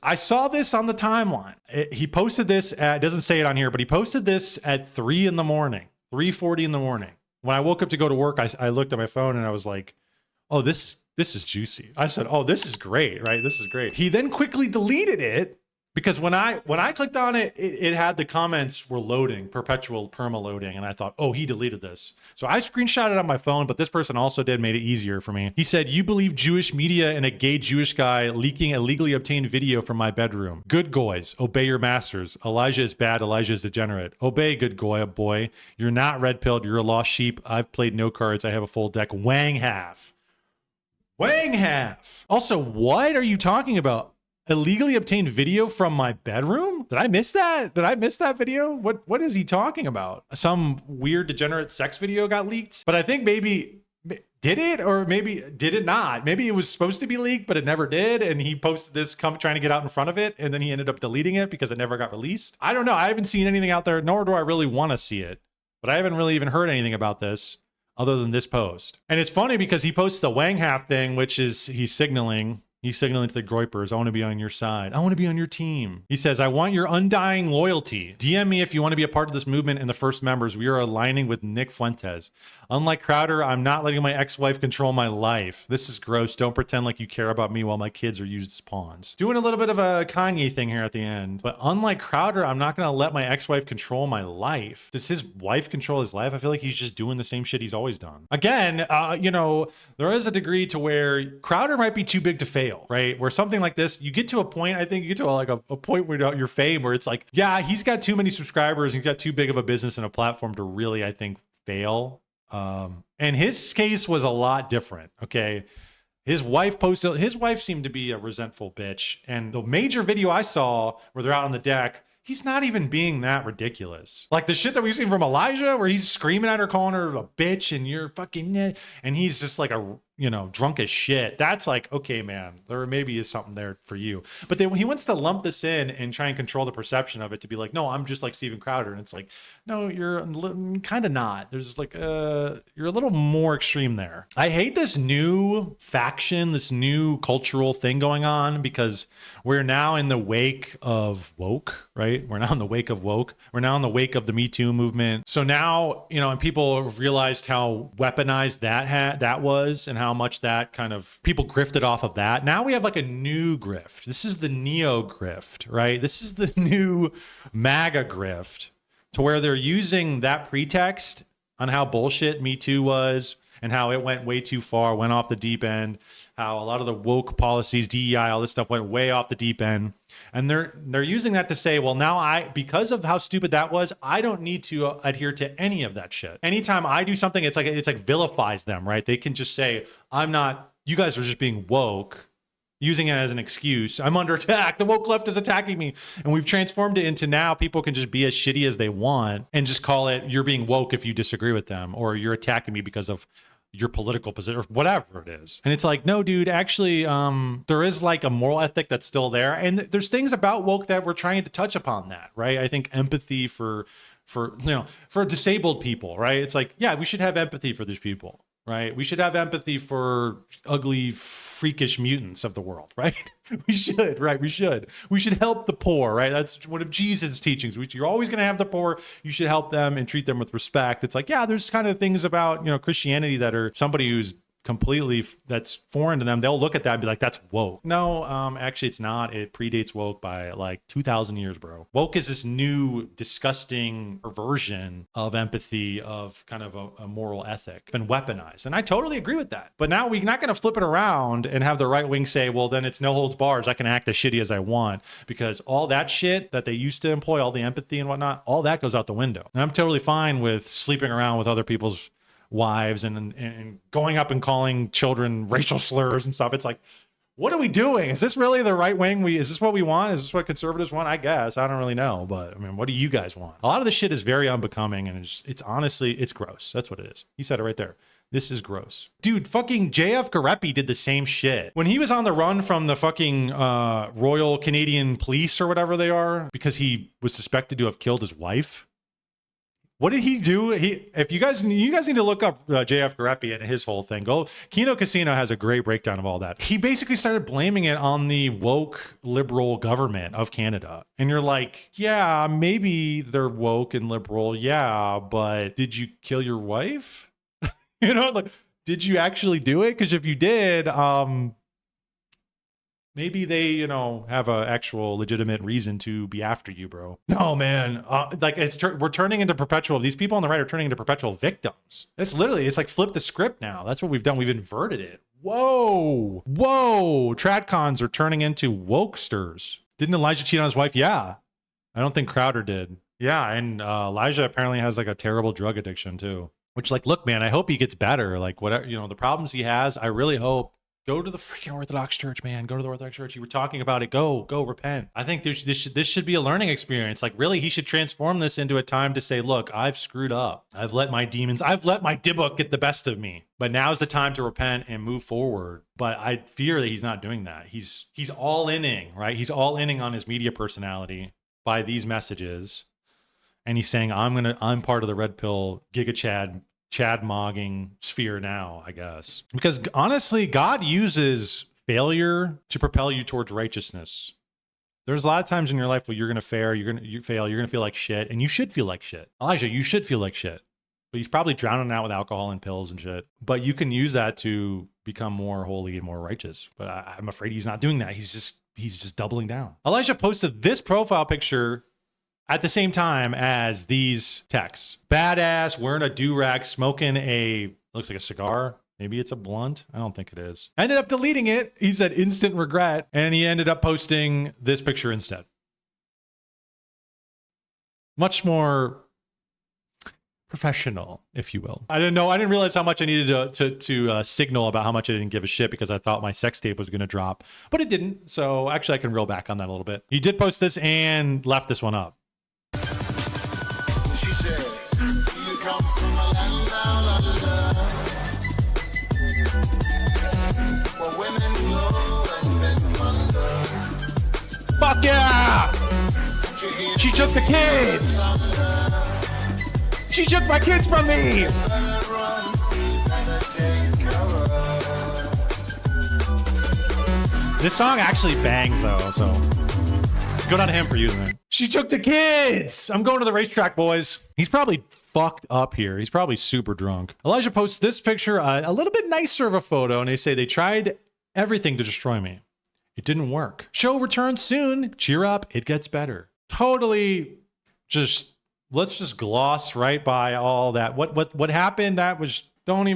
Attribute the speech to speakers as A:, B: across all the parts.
A: I saw this on the timeline. He posted this at, it doesn't say it on here, but he posted this at 3 in the morning, 3:40 in the morning. When I woke up to go to work, I looked at my phone and I was like, oh, this is juicy. I said, oh, this is great, right? This is great. He then quickly deleted it because when I clicked on it, it had the comments were loading, perpetual perma loading. And I thought, oh, he deleted this. So I screenshot it on my phone, but this person also made it easier for me. He said, you believe Jewish media and a gay Jewish guy leaking a legally obtained video from my bedroom. Good goys, obey your masters. Elijah is bad, Elijah is degenerate. Obey, good goy, boy. You're not red-pilled, you're a lost sheep. I've played no cards, I have a full deck. Wang half. Wang half. Also, what are you talking about? Illegally obtained video from my bedroom? Did I miss that? Did I miss that video? What is he talking about? Some weird degenerate sex video got leaked? But I think maybe, did it? Or maybe did it not? Maybe it was supposed to be leaked, but it never did. And he posted this trying to get out in front of it. And then he ended up deleting it because it never got released. I don't know. I haven't seen anything out there, nor do I really want to see it. But I haven't really even heard anything about this other than this post. And it's funny because he posts the Wang half thing, which is he's signaling to the GROYPERS, I want to be on your side. I want to be on your team. He says, I want your undying loyalty. DM me if you want to be a part of this movement and the first members. We are aligning with Nick Fuentes. Unlike Crowder, I'm not letting my ex-wife control my life. This is gross. Don't pretend like you care about me while my kids are used as pawns. Doing a little bit of a Kanye thing here at the end. But unlike Crowder, I'm not going to let my ex-wife control my life. Does his wife control his life? I feel like he's just doing the same shit he's always done. Again, you know, there is a degree to where Crowder might be too big to fail. Right? Where something like this, you get to a point, I think you get to a point where your fame where it's like, yeah, he's got too many subscribers. He's got too big of a business and a platform to really, I think, fail. And his case was a lot different. Okay. His wife seemed to be a resentful bitch. And the major video I saw where they're out on the deck, he's not even being that ridiculous. Like the shit that we've seen from Elijah, where he's screaming at her, calling her a bitch and you're fucking, and he's just like a, you know, drunk as shit. That's like, okay, man, there maybe is something there for you. But then he wants to lump this in and try and control the perception of it to be like, no, I'm just like Steven Crowder. And it's like, no, you're kind of not. There's like, you're a little more extreme there. I hate this new faction, this new cultural thing going on because we're now in the wake of woke, right? We're now in the wake of woke. We're now in the wake of the Me Too movement. So now, you know, and people have realized how weaponized that was and how much that kind of people grifted off of that. Now we have like a new grift. This is the neo grift, right? This is the new MAGA grift to where they're using that pretext on how bullshit Me Too was and how it went way too far, went off the deep end, how a lot of the woke policies, DEI, all this stuff went way off the deep end. And they're using that to say, well, now because of how stupid that was, I don't need to adhere to any of that shit. Anytime I do something, it's like vilifies them, right? They can just say, you guys are just being woke, using it as an excuse. I'm under attack. The woke left is attacking me. And we've transformed it into now people can just be as shitty as they want and just call it, you're being woke if you disagree with them, or you're attacking me because of your political position or whatever it is. And it's like, no, dude, actually, there is like a moral ethic that's still there. And there's things about woke that we're trying to touch upon that, right? I think empathy for disabled people, right? It's like, yeah, we should have empathy for these people, right? We should have empathy for ugly, freakish mutants of the world, right? We should, right? We should help the poor, right? That's one of Jesus' teachings. You're always going to have the poor. You should help them and treat them with respect. It's like, yeah, there's kind of things about, you know, Christianity that are somebody who's completely that's foreign to them. They'll look at that and be like, that's woke. No, actually it's not. It predates woke by like 2,000 years, bro. Woke is this new disgusting version of empathy, of kind of a moral ethic, been weaponized. And I totally agree with that. But now we're not going to flip it around and have the right wing say, well, then it's no holds bars. I can act as shitty as I want, because all that shit that they used to employ, all the empathy and whatnot, all that goes out the window. And I'm totally fine with sleeping around with other people's wives and going up and calling children racial slurs and stuff. It's like, what are we doing? Is this really the right wing? Is this what we want? Is this what conservatives want? I guess. I don't really know. But I mean, what do you guys want? A lot of this shit is very unbecoming, and it's honestly, it's gross. That's what it is. He said it right there. This is gross. Dude, fucking JF Garepi did the same shit. When he was on the run from the fucking Royal Canadian Police or whatever they are, because he was suspected to have killed his wife. What did he do? If you guys need to look up JF Garepi and his whole thing. Go. Kino Casino has a great breakdown of all that. He basically started blaming it on the woke liberal government of Canada. And you're like, yeah, maybe they're woke and liberal. Yeah, but did you kill your wife? Like, did you actually do it? Because if you did, maybe they, have an actual legitimate reason to be after you, bro. No, man. Like we're turning into perpetual. These people on the right are turning into perpetual victims. It's like flip the script now. That's what we've done. We've inverted it. Whoa. Tradcons are turning into wokesters. Didn't Elijah cheat on his wife? Yeah. I don't think Crowder did. Yeah. And Elijah apparently has like a terrible drug addiction too. Which, like, look, man, I hope he gets better. Like, whatever, the problems he has, I really hope. Go to the freaking Orthodox Church, man. Go to the Orthodox Church. You were talking about it. Go repent. I think this should be a learning experience. Like, really, he should transform this into a time to say, look, I've screwed up. I've let my Dybbuk get the best of me. But now's the time to repent and move forward. But I fear that he's not doing that. He's all inning, right? He's all inning on his media personality by these messages. And he's saying, I'm part of the red pill Giga Chad mogging sphere now, I guess. Because honestly, God uses failure to propel you towards righteousness. There's a lot of times in your life where you're going to fail, you're going to feel like shit, and you should feel like shit. Elijah, you should feel like shit. But he's probably drowning out with alcohol and pills and shit. But you can use that to become more holy and more righteous. But I'm afraid he's not doing that. He's just doubling down. Elijah posted this profile picture at the same time as these texts. Badass, wearing a do-rag, smoking looks like a cigar. Maybe it's a blunt. I don't think it is. Ended up deleting it. He said instant regret. And he ended up posting this picture instead. Much more professional, if you will. I didn't realize how much I needed to signal about how much I didn't give a shit because I thought my sex tape was going to drop. But it didn't. So actually, I can reel back on that a little bit. He did post this and left this one up. Fuck yeah! She took the kids! She took my kids from me! This song actually bangs though, so good on him for using it. She took the kids! I'm going to the racetrack, boys. He's probably fucked up here. He's probably super drunk. Elijah posts this picture, a little bit nicer of a photo, and they say they tried everything to destroy me. It didn't work. Show returns soon. Cheer up. It gets better. Totally let's just gloss right by all that. What happened? That was, don't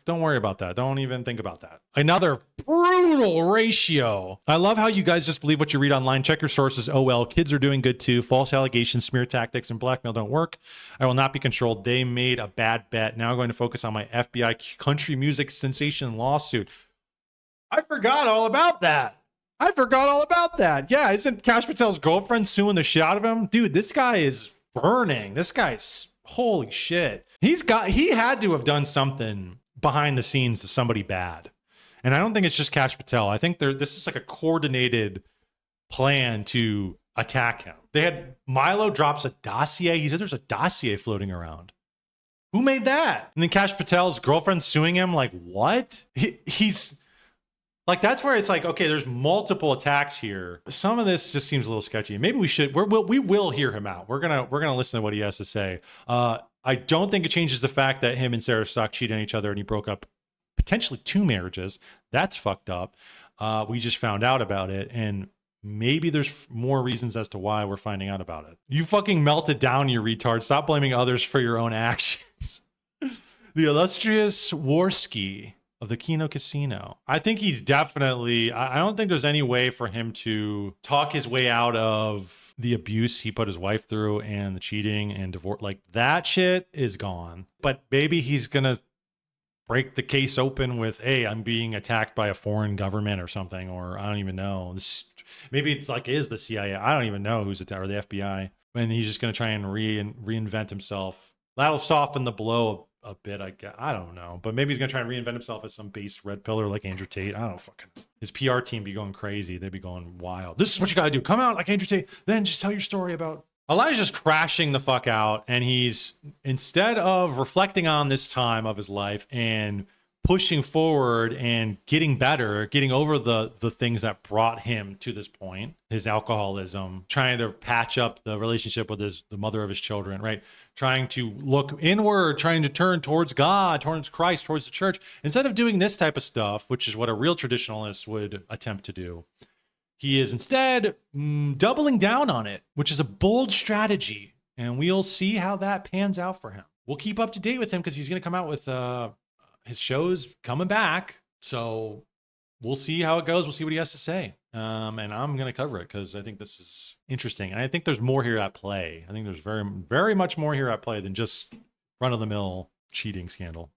A: worry about that. Don't even think about that. Another brutal ratio. I love how you guys just believe what you read online. Check your sources. Oh, well, kids are doing good too. False allegations, smear tactics, and blackmail don't work. I will not be controlled. They made a bad bet. Now I'm going to focus on my FBI country music sensation lawsuit. I forgot all about that. Yeah, isn't Kash Patel's girlfriend suing the shit out of him? Dude, this guy is burning. This guy's, holy shit. He had to have done something behind the scenes to somebody bad. And I don't think it's just Kash Patel. I think this is like a coordinated plan to attack him. Milo drops a dossier. He said there's a dossier floating around. Who made that? And then Kash Patel's girlfriend suing him. Like, what? He's... Like, that's where it's like, okay, there's multiple attacks here. Some of this just seems a little sketchy. Maybe we will hear him out. We're gonna listen to what he has to say. I don't think it changes the fact that him and Sarah Stock cheated on each other and he broke up potentially 2 marriages. That's fucked up. We just found out about it, and maybe there's more reasons as to why we're finding out about it. You fucking melted down, you retard. Stop blaming others for your own actions. The illustrious Worski of the Kino Casino. I think he's definitely, I don't think there's any way for him to talk his way out of the abuse he put his wife through and the cheating and divorce. Like, that shit is gone. But maybe he's gonna break the case open with, hey, I'm being attacked by a foreign government or something, or I don't even know. Maybe it's like is the CIA. I don't even know who's attacked, or the FBI. And he's just gonna try and reinvent himself. That'll soften the blow a bit, I guess. I don't know. But maybe he's going to try and reinvent himself as some based red pillar like Andrew Tate. I don't fucking know. His PR team be going crazy. They'd be going wild. This is what you got to do. Come out like Andrew Tate. Then just tell your story about Elijah's crashing the fuck out, and he's, instead of reflecting on this time of his life and pushing forward and getting better, getting over the things that brought him to this point, his alcoholism, trying to patch up the relationship with the mother of his children, right? Trying to look inward, trying to turn towards God, towards Christ, towards the church. Instead of doing this type of stuff, which is what a real traditionalist would attempt to do, he is instead doubling down on it, which is a bold strategy. And we'll see how that pans out for him. We'll keep up to date with him because he's going to come out with his show's coming back. So we'll see how it goes. We'll see what he has to say. And I'm going to cover it because I think this is interesting. And I think there's more here at play. I think there's very, very much more here at play than just run-of-the-mill cheating scandal.